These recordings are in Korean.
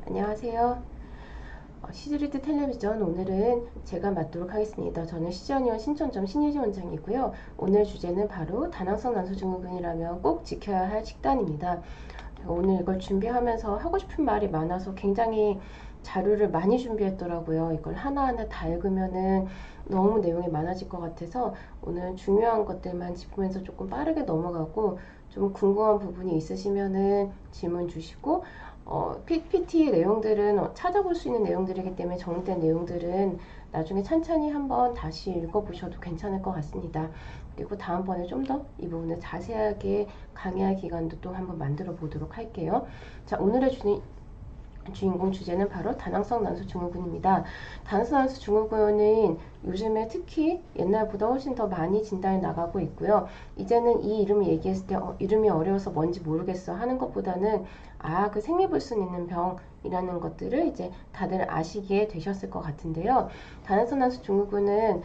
안녕하세요. 시즈리드 텔레비전 오늘은 제가 맡도록 하겠습니다. 저는 시전위원 신촌점 신유지 원장이고요. 오늘 주제는 바로 다낭성 난소증후군이라면 꼭 지켜야 할 식단입니다. 오늘 이걸 준비하면서 하고 싶은 말이 많아서 굉장히 자료를 많이 준비했더라고요. 이걸 하나하나 다 읽으면은 너무 내용이 많아질 것 같아서 오늘 중요한 것들만 짚으면서 조금 빠르게 넘어가고, 좀 궁금한 부분이 있으시면은 질문 주시고, PPT 내용들은 찾아볼 수 있는 내용들이기 때문에 정리된 내용들은 나중에 찬찬히 한번 다시 읽어보셔도 괜찮을 것 같습니다. 그리고 다음번에 좀 더 이 부분을 자세하게 강의할 기간도 또 한번 만들어 보도록 할게요. 자, 오늘의 주인공 주제는 바로 다낭성 난소증후군입니다. 다낭성 난소증후군은 요즘에 특히 옛날보다 훨씬 더 많이 진단이 나가고 있고요. 이제는 이 이름을 얘기했을 때 이름이 어려워서 뭔지 모르겠어 하는 것보다는 그 생리불순 있는 병이라는 것들을 이제 다들 아시게 되셨을 것 같은데요. 다낭성 난소증후군은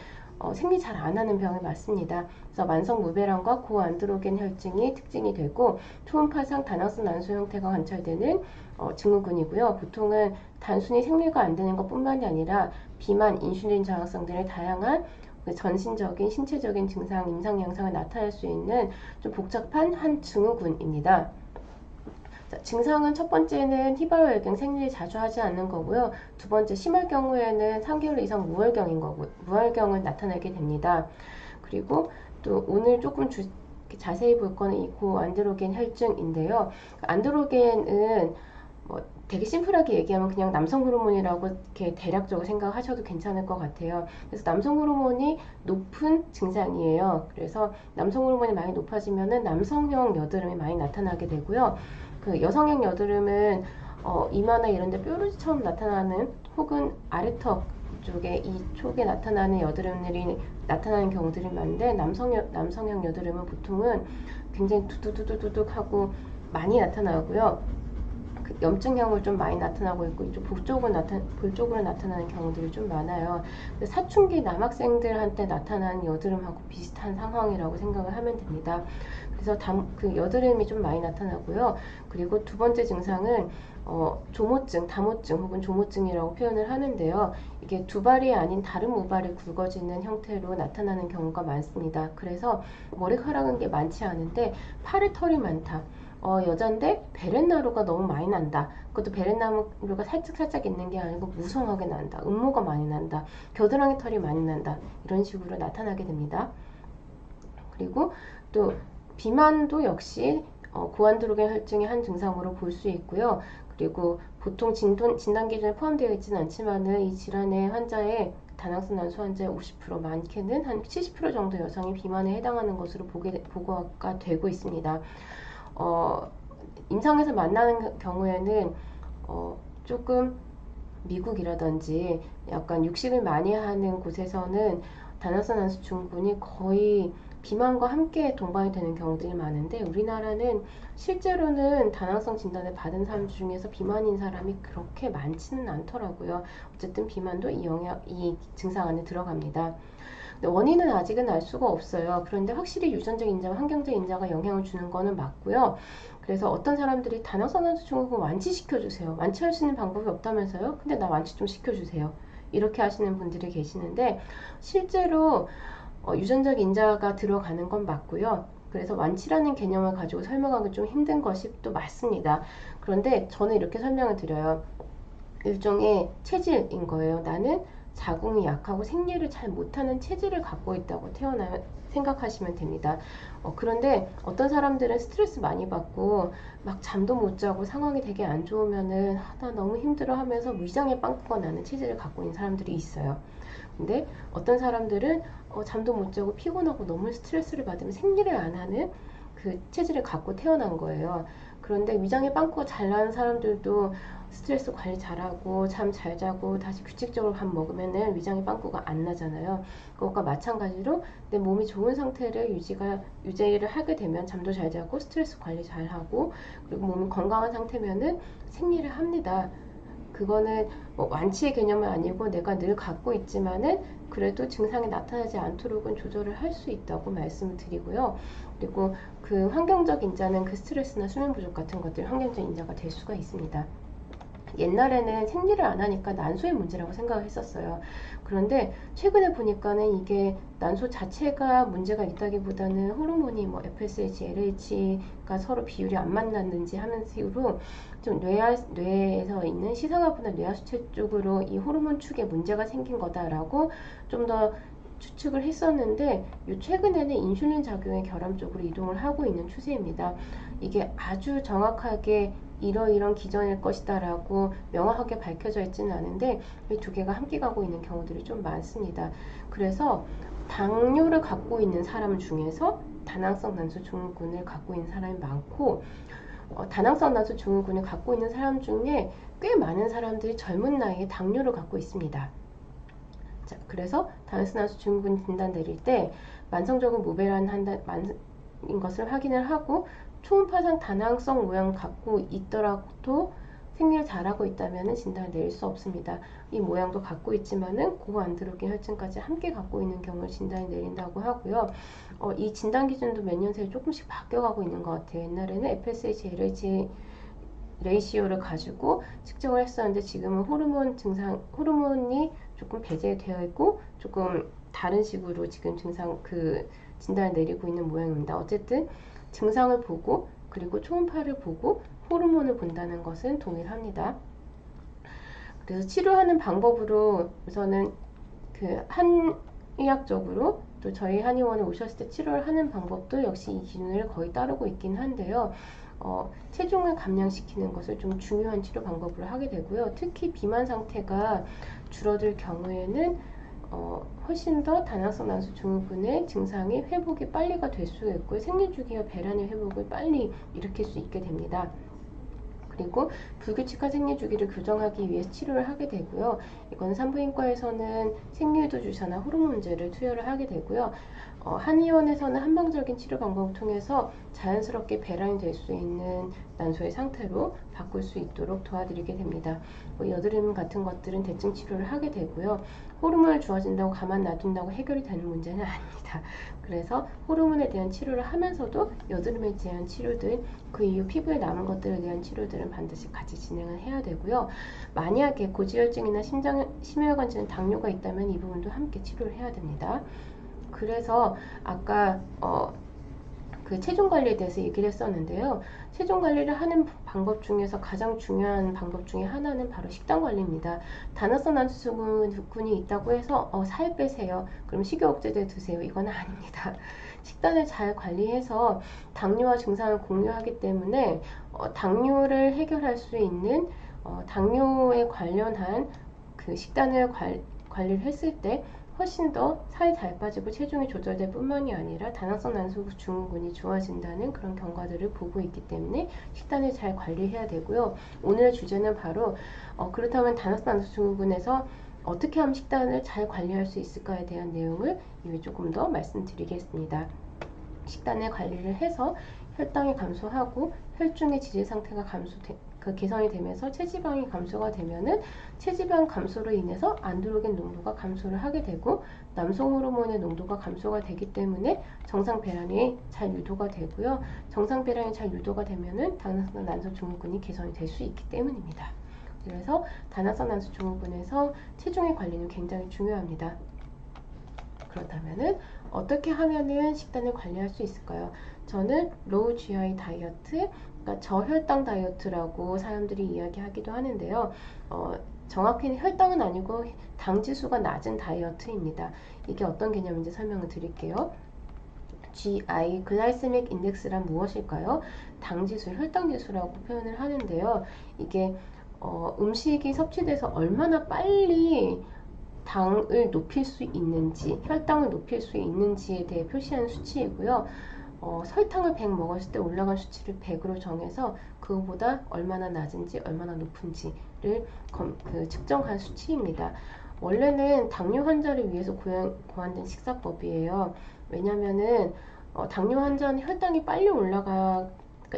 생리 잘 안 하는 병이 맞습니다. 그래서 만성 무배란과 고안드로겐 혈증이 특징이 되고 초음파상 다낭성 난소 형태가 관찰되는 증후군이고요. 보통은 단순히 생리가 안 되는 것뿐만이 아니라 비만, 인슐린 저항성 등의 다양한 전신적인 신체적인 증상, 임상 양상을 나타낼 수 있는 좀 복잡한 한 증후군입니다. 자, 증상은 첫 번째는 희발혈경, 생리를 자주 하지 않는 거고요. 두 번째, 심할 경우에는 3개월 이상 무혈경을 나타내게 됩니다. 그리고 또 오늘 조금 자세히 볼 거는 이 고안드로겐 혈증인데요. 안드로겐은 되게 심플하게 얘기하면 그냥 남성 호르몬이라고 이렇게 대략적으로 생각하셔도 괜찮을 것 같아요. 그래서 남성 호르몬이 높은 증상이에요. 그래서 남성 호르몬이 많이 높아지면은 남성형 여드름이 많이 나타나게 되고요. 그 여성형 여드름은 이마나 이런 데 뾰루지처럼 나타나는, 혹은 아래턱 쪽에 이 쪽에 나타나는 여드름들이 나타나는 경우들이 많은데, 남성형 여드름은 보통은 굉장히 두두두두둑 하고 많이 나타나고요. 그 염증형을 좀 많이 나타나고 있고, 이쪽 볼 쪽으로 나타나는 경우들이 좀 많아요. 사춘기 남학생들한테 나타나는 여드름하고 비슷한 상황이라고 생각을 하면 됩니다. 그래서 그 여드름이 좀 많이 나타나고요. 그리고 두 번째 증상은 조모증, 다모증 혹은 조모증이라고 표현을 하는데요. 이게 두 발이 아닌 다른 모발이 굵어지는 형태로 나타나는 경우가 많습니다. 그래서 머리카락은 게 많지 않은데 팔에 털이 많다. 여잔데 베렌나루가 너무 많이 난다. 그것도 베렌나루가 살짝 있는 게 아니고 무성하게 난다. 음모가 많이 난다. 겨드랑이 털이 많이 난다. 이런 식으로 나타나게 됩니다. 그리고 또 비만도 역시 고안드로겐 혈증의 한 증상으로 볼 수 있고요. 그리고 보통 진단 기준에 포함되어 있지는 않지만은 이 질환의 환자의 다낭성 난소 환자의 50%, 많게는 한 70% 정도 여성이 비만에 해당하는 것으로 보고가 되고 있습니다. 임상에서 만나는 경우에는 조금 미국이라든지 약간 육식을 많이 하는 곳에서는 다낭성 난소 증후군이 거의 비만과 함께 동반이 되는 경우들이 많은데, 우리나라는 실제로는 다낭성 진단을 받은 사람 중에서 비만인 사람이 그렇게 많지는 않더라고요. 어쨌든 비만도 이 증상 안에 들어갑니다. 원인은 아직은 알 수가 없어요. 그런데 확실히 유전적 인자와 환경적 인자가 영향을 주는 거는 맞고요. 그래서 어떤 사람들이 다낭성 난소 증후군 완치시켜주세요. 완치할 수 있는 방법이 없다면서요? 근데 나 완치 좀 시켜주세요. 이렇게 하시는 분들이 계시는데, 실제로 유전적 인자가 들어가는 건 맞고요. 그래서 완치라는 개념을 가지고 설명하기 좀 힘든 것이 또 맞습니다. 그런데 저는 이렇게 설명을 드려요. 일종의 체질인 거예요. 나는 자궁이 약하고 생리를 잘 못하는 체질을 갖고 있다고 태어나면 생각하시면 됩니다. 그런데 어떤 사람들은 스트레스 많이 받고 막 잠도 못 자고 상황이 되게 안 좋으면은 나 너무 힘들어 하면서 위장의 빵꾸가 나는 체질을 갖고 있는 사람들이 있어요. 근데 어떤 사람들은 잠도 못 자고 피곤하고 너무 스트레스를 받으면 생리를 안 하는 그 체질을 갖고 태어난 거예요. 그런데 위장의 빵꾸가 잘 나는 사람들도 스트레스 관리 잘하고 잠 잘 자고 다시 규칙적으로 밥 먹으면은 위장의 빵꾸가 안 나잖아요. 그것과 마찬가지로 내 몸이 좋은 상태를 유지를 하게 되면 잠도 잘 자고 스트레스 관리 잘 하고, 그리고 몸이 건강한 상태면은 생리를 합니다. 그거는 완치의 개념은 아니고 내가 늘 갖고 있지만은 그래도 증상이 나타나지 않도록은 조절을 할 수 있다고 말씀을 드리고요. 그리고 그 환경적 인자는 그 스트레스나 수면 부족 같은 것들 환경적 인자가 될 수가 있습니다. 옛날에는 생리를 안 하니까 난소의 문제라고 생각을 했었어요. 그런데 최근에 보니까는 이게 난소 자체가 문제가 있다기보다는 호르몬이 뭐 FSH, LH가 서로 비율이 안 맞는지 하는 식으로 좀 뇌에서 있는 시상하부나 뇌하수체 쪽으로 이 호르몬 축에 문제가 생긴 거다라고 좀 더 추측을 했었는데 최근에는 인슐린 작용의 결함 쪽으로 이동을 하고 있는 추세입니다. 이게 아주 정확하게 이러이런 기전일 것이다 라고 명확하게 밝혀져 있지는 않은데 이 두 개가 함께 가고 있는 경우들이 좀 많습니다. 그래서 당뇨를 갖고 있는 사람 중에서 다낭성 난소 증후군을 갖고 있는 사람이 많고 다낭성 난소 증후군을 갖고 있는 사람 중에 꽤 많은 사람들이 젊은 나이에 당뇨를 갖고 있습니다. 자, 그래서 다낭성 난소 증후군 진단 내릴 때 만성적인 무배란 인 것을 확인을 하고 초음파상 다낭성 모양 갖고 있더라도 생리를 잘하고 있다면 진단을 내릴 수 없습니다. 이 모양도 갖고 있지만은 고안드로겐 혈증까지 함께 갖고 있는 경우를 진단을 내린다고 하고요. 이 진단 기준도 몇 년 새에 조금씩 바뀌어가고 있는 것 같아요. 옛날에는 FSH, LH 레이시오를 가지고 측정을 했었는데 지금은 호르몬이 조금 배제되어 있고 조금 다른 식으로 지금 진단을 내리고 있는 모양입니다. 어쨌든 증상을 보고 그리고 초음파를 보고 호르몬을 본다는 것은 동일합니다. 그래서 치료하는 방법으로 우선은 한의학적으로 또 저희 한의원에 오셨을 때 치료를 하는 방법도 역시 이 기준을 거의 따르고 있긴 한데요. 체중을 감량시키는 것을 좀 중요한 치료 방법으로 하게 되고요. 특히 비만 상태가 줄어들 경우에는 훨씬 더 다낭성 난소 증후군의 증상이 회복이 빨리가 될 수가 있고 생리주기와 배란의 회복을 빨리 일으킬 수 있게 됩니다. 그리고 불규칙한 생리주기를 교정하기 위해 치료를 하게 되고요. 이건 산부인과에서는 생리유도 주사나 호르몬 문제를 투여를 하게 되고요. 한의원에서는 한방적인 치료 방법을 통해서 자연스럽게 배란이 될 수 있는 난소의 상태로 바꿀 수 있도록 도와드리게 됩니다. 여드름 같은 것들은 대증 치료를 하게 되고요. 호르몬을 주어진다고 가만 놔둔다고 해결이 되는 문제는 아닙니다. 그래서 호르몬에 대한 치료를 하면서도 여드름에 대한 치료들, 그 이후 피부에 남은 것들에 대한 치료들은 반드시 같이 진행을 해야 되고요. 만약에 고지혈증이나 심혈관계는 당뇨가 있다면 이 부분도 함께 치료를 해야 됩니다. 그래서 아까 그 체중 관리에 대해서 얘기를 했었는데요. 체중 관리를 하는 방법 중에서 가장 중요한 방법 중에 하나는 바로 식단 관리입니다. 다낭성 난소 증후군이 있다고 해서 살 빼세요. 그럼 식이요법제들 드세요. 이건 아닙니다. 식단을 잘 관리해서 당뇨와 증상을 공유하기 때문에 당뇨를 해결할 수 있는 당뇨에 관련한 그 식단을 관리를 했을 때 훨씬 더 살이 잘 빠지고 체중이 조절될 뿐만이 아니라 다낭성 난소 증후군이 좋아진다는 그런 경과들을 보고 있기 때문에 식단을 잘 관리해야 되고요. 오늘의 주제는 바로 그렇다면 다낭성 난소 증후군에서 어떻게 하면 식단을 잘 관리할 수 있을까에 대한 내용을 이후에 조금 더 말씀드리겠습니다. 식단의 관리를 해서 혈당이 감소하고 혈중의 지질 상태가 개선이 되면서 체지방이 감소가 되면은 체지방 감소로 인해서 안드로겐 농도가 감소를 하게 되고 남성 호르몬의 농도가 감소가 되기 때문에 정상 배란이 잘 유도가 되고요. 정상 배란이 잘 유도가 되면은 다낭성 난소 증후군이 개선이 될 수 있기 때문입니다. 그래서 다낭성 난소 증후군에서 체중의 관리는 굉장히 중요합니다. 그렇다면은 어떻게 하면은 식단을 관리할 수 있을까요? 저는 로우 GI 다이어트, 그러니까 저혈당 다이어트라고 사람들이 이야기하기도 하는데요. 정확히는 혈당은 아니고 당 지수가 낮은 다이어트입니다. 이게 어떤 개념인지 설명을 드릴게요. GI, 글라이세믹 인덱스란 무엇일까요? 당 지수, 혈당 지수라고 표현을 하는데요. 이게 음식이 섭취돼서 얼마나 빨리 당을 높일 수 있는지, 혈당을 높일 수 있는지에 대해 표시하는 수치이고요. 설탕을 100 먹었을 때 올라간 수치를 100으로 정해서 그거보다 얼마나 낮은지 얼마나 높은지를 측정한 수치입니다. 원래는 당뇨 환자를 위해서 고안된 식사법이에요. 왜냐면은 당뇨 환자는 혈당이 빨리 그러니까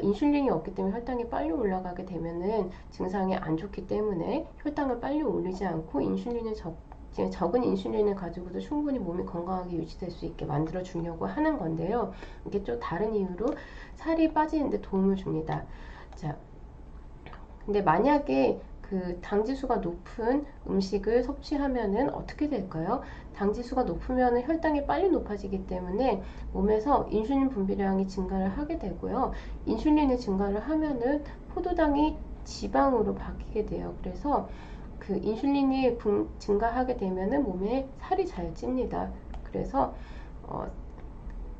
인슐린이 없기 때문에 혈당이 빨리 올라가게 되면은 증상이 안 좋기 때문에 혈당을 빨리 올리지 않고 적은 인슐린을 가지고도 충분히 몸이 건강하게 유지될 수 있게 만들어 주려고 하는 건데요. 이게 좀 다른 이유로 살이 빠지는데 도움을 줍니다. 자, 근데 만약에 그 당지수가 높은 음식을 섭취하면은 어떻게 될까요? 당지수가 높으면 혈당이 빨리 높아지기 때문에 몸에서 인슐린 분비량이 증가를 하게 되고요. 인슐린이 증가를 하면은 포도당이 지방으로 바뀌게 돼요. 그래서 그 인슐린이 증가하게 되면은 몸에 살이 잘 찝니다. 그래서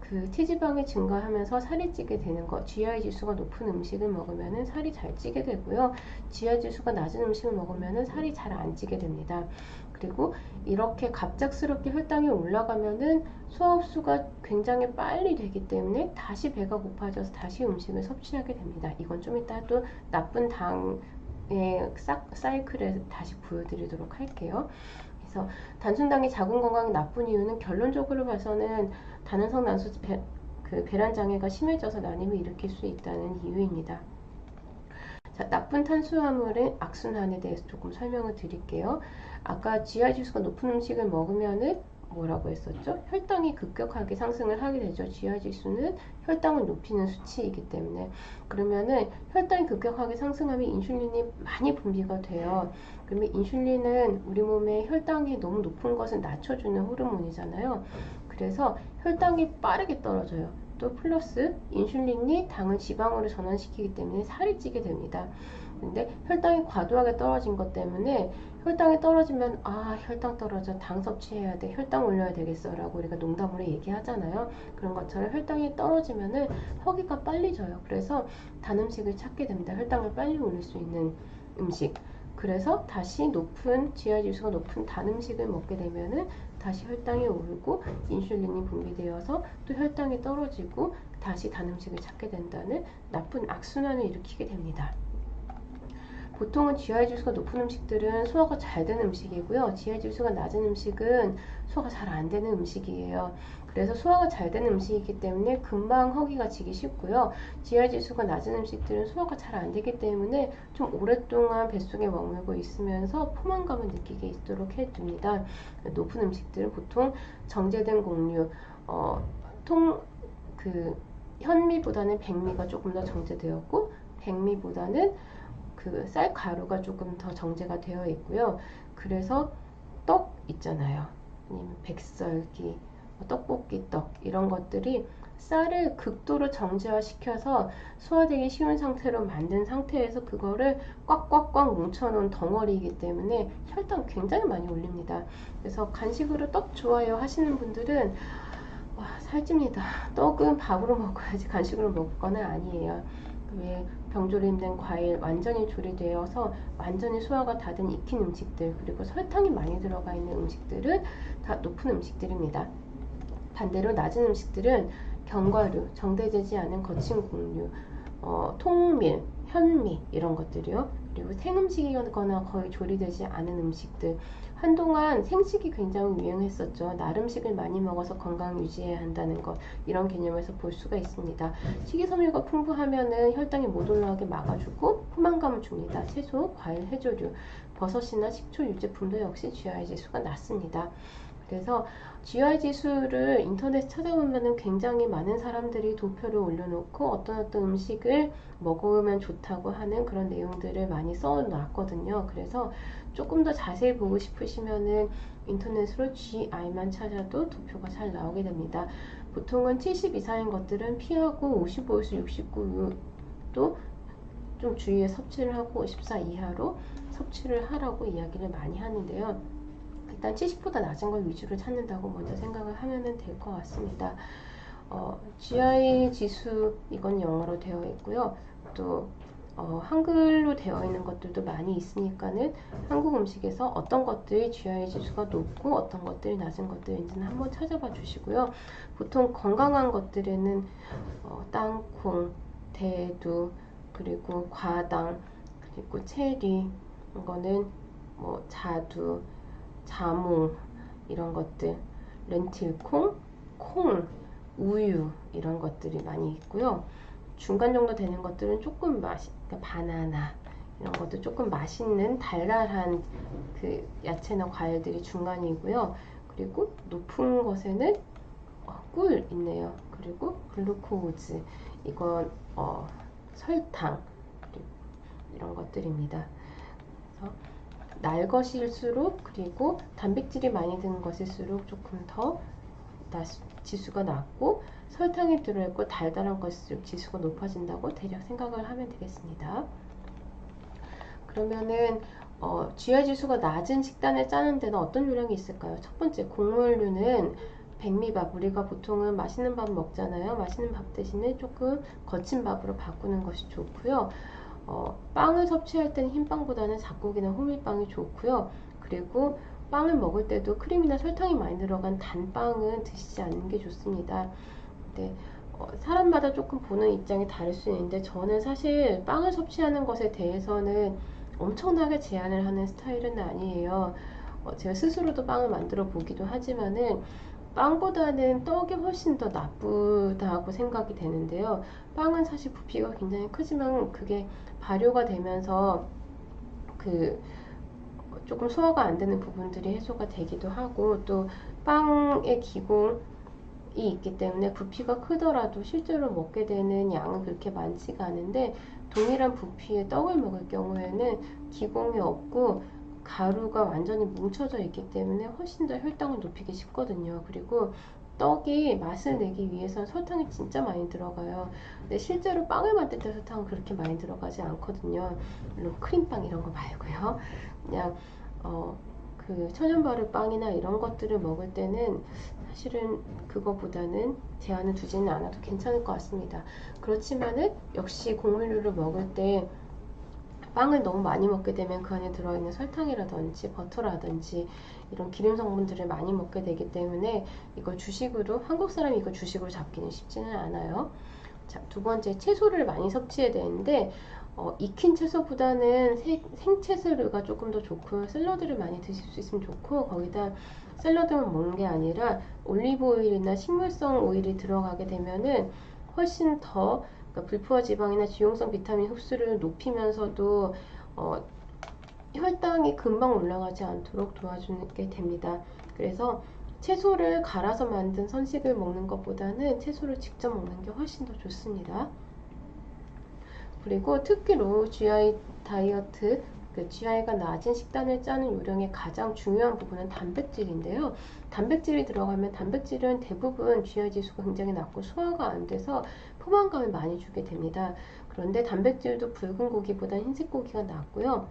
그 체지방이 증가하면서 살이 찌게 되는 것, GI 지수가 높은 음식을 먹으면 살이 잘 찌게 되고요. GI 지수가 낮은 음식을 먹으면 살이 잘 안 찌게 됩니다. 그리고 이렇게 갑작스럽게 혈당이 올라가면은 소화흡수가 굉장히 빨리 되기 때문에 다시 배가 고파져서 다시 음식을 섭취하게 됩니다. 이건 좀 이따 또 나쁜 당의 사이클에 다시 보여드리도록 할게요. 그래서 단순당이 자궁 건강에 나쁜 이유는 결론적으로 봐서는 다낭성 난소 배란 장애가 심해져서 난임을 일으킬 수 있다는 이유입니다. 자, 나쁜 탄수화물의 악순환에 대해서 조금 설명을 드릴게요. 아까 GI 지수가 높은 음식을 먹으면은 뭐라고 했었죠? 혈당이 급격하게 상승을 하게 되죠. GI 지수는 혈당을 높이는 수치이기 때문에. 그러면은 혈당이 급격하게 상승하면 인슐린이 많이 분비가 돼요. 그러면 인슐린은 우리 몸의 혈당이 너무 높은 것을 낮춰주는 호르몬이잖아요. 그래서 혈당이 빠르게 떨어져요. 또 플러스 인슐린이 당을 지방으로 전환시키기 때문에 살이 찌게 됩니다. 근데 혈당이 과도하게 떨어진 것 때문에 혈당이 떨어지면 혈당 떨어져 당 섭취해야 돼 혈당 올려야 되겠어 라고 우리가 농담으로 얘기하잖아요. 그런 것처럼 혈당이 떨어지면은 허기가 빨리 져요. 그래서 단 음식을 찾게 됩니다. 혈당을 빨리 올릴 수 있는 음식. 그래서 다시 높은 GI 지수가 높은 단 음식을 먹게 되면은 다시 혈당이 오르고 인슐린이 분비되어서 또 혈당이 떨어지고 다시 단 음식을 찾게 된다는 나쁜 악순환을 일으키게 됩니다. 보통은 GI 지수가 높은 음식들은 소화가 잘 되는 음식이고요. GI 지수가 낮은 음식은 소화가 잘 안 되는 음식이에요. 그래서 소화가 잘 되는 음식이기 때문에 금방 허기가 지기 쉽고요. GI 지수가 낮은 음식들은 소화가 잘 안 되기 때문에 좀 오랫동안 뱃속에 머물고 있으면서 포만감을 느끼게 있도록 해줍니다. 높은 음식들은 보통 정제된 곡류, 현미보다는 백미가 조금 더 정제되었고 백미보다는 그 쌀가루가 조금 더 정제가 되어 있고요. 그래서 떡 있잖아요. 아니면 백설기, 떡볶이 떡 이런 것들이 쌀을 극도로 정제화시켜서 소화되기 쉬운 상태로 만든 상태에서 그거를 꽉꽉꽉 뭉쳐놓은 덩어리이기 때문에 혈당 굉장히 많이 올립니다. 그래서 간식으로 떡 좋아요 하시는 분들은 살찝니다. 떡은 밥으로 먹어야지 간식으로 먹거나 아니에요. 왜 병조림된 과일 완전히 조리되어서 완전히 소화가 다 된 익힌 음식들 그리고 설탕이 많이 들어가 있는 음식들은 다 높은 음식들입니다. 반대로 낮은 음식들은 견과류, 정제되지 않은 거친 곡류, 통밀, 현미 이런 것들이요. 그리고 생음식이거나 거의 조리되지 않은 음식들. 한동안 생식이 굉장히 유행했었죠. 날 음식을 많이 먹어서 건강 유지해야 한다는 것 이런 개념에서 볼 수가 있습니다. 식이섬유가 풍부하면은 혈당이 못 올라가게 막아주고 포만감을 줍니다. 채소, 과일, 해조류, 버섯이나 식초 유제품도 역시 GI 지수가 낮습니다. 그래서 GI 지수를 인터넷 찾아보면 굉장히 많은 사람들이 도표를 올려놓고 어떤 음식을 먹으면 좋다고 하는 그런 내용들을 많이 써놨거든요. 그래서 조금 더 자세히 보고 싶으시면은 인터넷으로 GI만 찾아도 도표가 잘 나오게 됩니다. 보통은 70 이상인 것들은 피하고 55에서 69도 좀 주위에 섭취를 하고 54 이하로 섭취를 하라고 이야기를 많이 하는데요. 일단 70보다 낮은 걸 위주로 찾는다고 먼저 생각을 하면 될 것 같습니다. GI 지수 이건 영어로 되어 있고요. 또 한글로 되어 있는 것들도 많이 있으니까는 한국 음식에서 어떤 것들이 GI 지수가 높고 어떤 것들이 낮은 것들인지는 한번 찾아봐 주시고요. 보통 건강한 것들에는 땅콩, 대두, 그리고 과당, 그리고 체리, 이거는 뭐 자두, 자몽 이런 것들, 렌틸콩, 콩, 우유 이런 것들이 많이 있고요. 중간 정도 되는 것들은 조금 그러니까 바나나 이런 것도 조금 맛있는 달달한 그 야채나 과일들이 중간이고요. 그리고 높은 것에는 꿀 있네요. 그리고 글루코즈 이건 설탕 이런 것들입니다. 그래서 날 것일수록 그리고 단백질이 많이 든 것일수록 조금 더 지수가 낮고 설탕이 들어있고 달달한 것일수록 지수가 높아진다고 대략 생각을 하면 되겠습니다. 그러면은 GI 지수가 낮은 식단을 짜는 데는 어떤 요령이 있을까요? 첫 번째, 곡물류는 백미밥, 우리가 보통은 맛있는 밥 먹잖아요. 맛있는 밥 대신에 조금 거친 밥으로 바꾸는 것이 좋고요. 빵을 섭취할 때는 흰빵보다는 잡곡이나 호밀빵이 좋고요. 그리고 빵을 먹을 때도 크림이나 설탕이 많이 들어간 단빵은 드시지 않는 게 좋습니다. 네, 사람마다 조금 보는 입장이 다를 수 있는데 저는 사실 빵을 섭취하는 것에 대해서는 엄청나게 제한을 하는 스타일은 아니에요. 제가 스스로도 빵을 만들어 보기도 하지만은 빵보다는 떡이 훨씬 더 나쁘다고 생각이 되는데요. 빵은 사실 부피가 굉장히 크지만 그게 발효가 되면서 그 조금 소화가 안 되는 부분들이 해소가 되기도 하고 또 빵의 기공이 있기 때문에 부피가 크더라도 실제로 먹게 되는 양은 그렇게 많지가 않은데 동일한 부피의 떡을 먹을 경우에는 기공이 없고 가루가 완전히 뭉쳐져 있기 때문에 훨씬 더 혈당을 높이기 쉽거든요. 그리고 떡이 맛을 내기 위해서는 설탕이 진짜 많이 들어가요. 근데 실제로 빵을 만들 때 설탕은 그렇게 많이 들어가지 않거든요. 물론 크림빵 이런 거 말고요. 그냥 그 천연발효 빵이나 이런 것들을 먹을 때는 사실은 그거보다는 제한을 두지는 않아도 괜찮을 것 같습니다. 그렇지만은 역시 곡물류를 먹을 때 빵을 너무 많이 먹게 되면 그 안에 들어있는 설탕이라든지 버터라든지 이런 기름 성분들을 많이 먹게 되기 때문에 이걸 주식으로 한국 사람이 이걸 주식으로 잡기는 쉽지는 않아요. 자, 두 번째, 채소를 많이 섭취해야 되는데 익힌 채소보다는 생채소류가 조금 더 좋고요. 샐러드를 많이 드실 수 있으면 좋고 거기다 샐러드만 먹는 게 아니라 올리브 오일이나 식물성 오일이 들어가게 되면은 훨씬 더 그러니까 불포화 지방이나 지용성 비타민 흡수를 높이면서도 혈당이 금방 올라가지 않도록 도와주게 됩니다. 그래서 채소를 갈아서 만든 선식을 먹는 것보다는 채소를 직접 먹는 게 훨씬 더 좋습니다. 그리고 특히로 GI 다이어트, 그 GI가 낮은 식단을 짜는 요령의 가장 중요한 부분은 단백질인데요. 단백질이 들어가면 단백질은 대부분 GI 지수가 굉장히 낮고 소화가 안 돼서 포만감을 많이 주게 됩니다. 그런데 단백질도 붉은 고기보다 흰색 고기가 낫고요.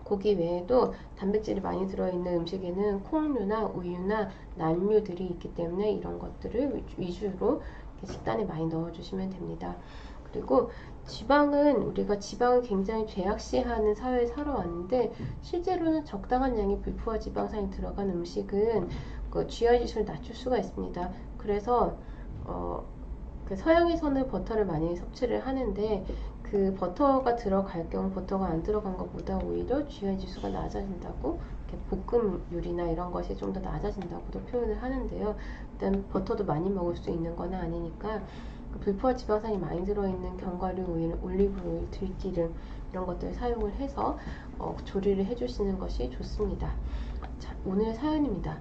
고기 외에도 단백질이 많이 들어있는 음식에는 콩류나 우유나 남류들이 있기 때문에 이런 것들을 위주로 식단에 많이 넣어주시면 됩니다. 그리고 지방은 우리가 지방을 굉장히 죄악시하는 사회에 살아왔는데 실제로는 적당한 양의 불포화 지방산이 들어간 음식은 그 GI 지수를 낮출 수가 있습니다. 그래서 그 서양에서는 버터를 많이 섭취를 하는데 그 버터가 들어갈 경우 버터가 안 들어간 것보다 오히려 GI 지수가 낮아진다고 볶음 요리나 이런 것이 좀 더 낮아진다고도 표현을 하는데요. 일단 버터도 많이 먹을 수 있는 건 아니니까 불포화 지방산이 많이 들어있는 견과류 오일, 올리브 오일, 들기름 이런 것들을 사용을 해서 조리를 해주시는 것이 좋습니다. 자, 오늘 사연입니다.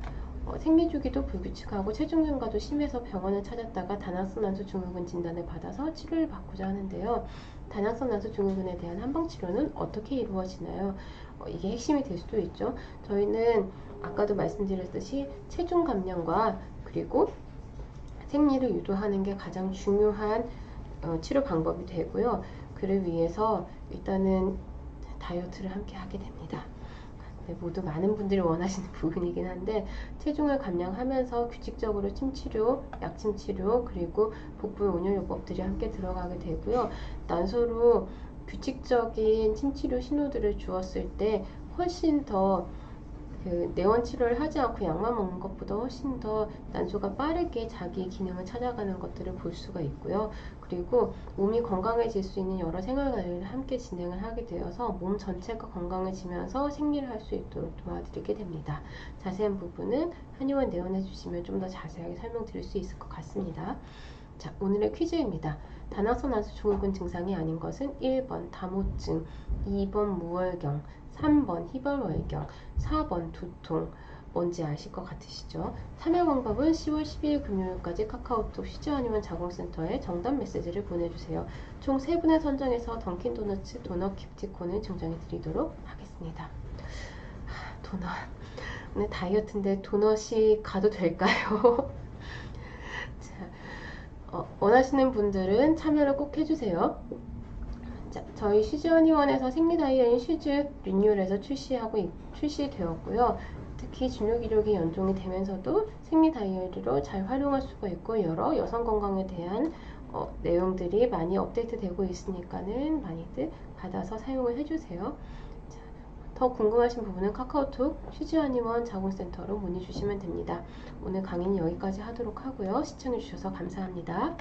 생리주기도 불규칙하고 체중 증가도 심해서 병원을 찾았다가 다낭성 난소 증후군 진단을 받아서 치료를 받고자 하는데요. 다낭성 난소 증후군에 대한 한방 치료는 어떻게 이루어지나요? 이게 핵심이 될 수도 있죠. 저희는 아까도 말씀드렸듯이 체중 감량과 그리고 생리를 유도하는 게 가장 중요한 치료 방법이 되고요. 그를 위해서 일단은 다이어트를 함께 하게 됩니다. 네, 모두 많은 분들이 원하시는 부분이긴 한데 체중을 감량하면서 규칙적으로 침치료, 약침치료 그리고 복부 온열요법들이 함께 들어가게 되고요. 난소로 규칙적인 침치료 신호들을 주었을 때 훨씬 더 그 내원 치료를 하지 않고 약만 먹는 것보다 훨씬 더 난소가 빠르게 자기 기능을 찾아가는 것들을 볼 수가 있고요. 그리고 몸이 건강해질 수 있는 여러 생활관리를 함께 진행을 하게 되어서 몸 전체가 건강해지면서 생리를 할 수 있도록 도와드리게 됩니다. 자세한 부분은 한의원 내원해 주시면 좀 더 자세하게 설명드릴 수 있을 것 같습니다. 자, 오늘의 퀴즈입니다. 다낭성 난소 증후군 증상이 아닌 것은 1번 다모증, 2번 무월경, 3번 희발월경, 4번 두통, 뭔지 아실 것 같으시죠? 참여 방법은 10월 12일 금요일까지 카카오톡 시즈아니원 자공센터에 정답 메시지를 보내주세요. 총 3분을 선정해서 던킨도너츠 도넛 기프티콘을 증정해 드리도록 하겠습니다. 도넛. 오늘 다이어트인데 도넛이 가도 될까요? 자, 원하시는 분들은 참여를 꼭 해주세요. 자, 저희 시즈어니원에서 생리다이어인 시즈 리뉴얼에서 출시되었고요. 특히 진료기록이 연동이 되면서도 생리다이어리로 잘 활용할 수가 있고 여러 여성 건강에 대한 내용들이 많이 업데이트 되고 있으니까는 많이들 받아서 사용을 해주세요. 자, 더 궁금하신 부분은 카카오톡 시즈어니원 자궁센터로 문의 주시면 됩니다. 오늘 강의는 여기까지 하도록 하고요. 시청해주셔서 감사합니다.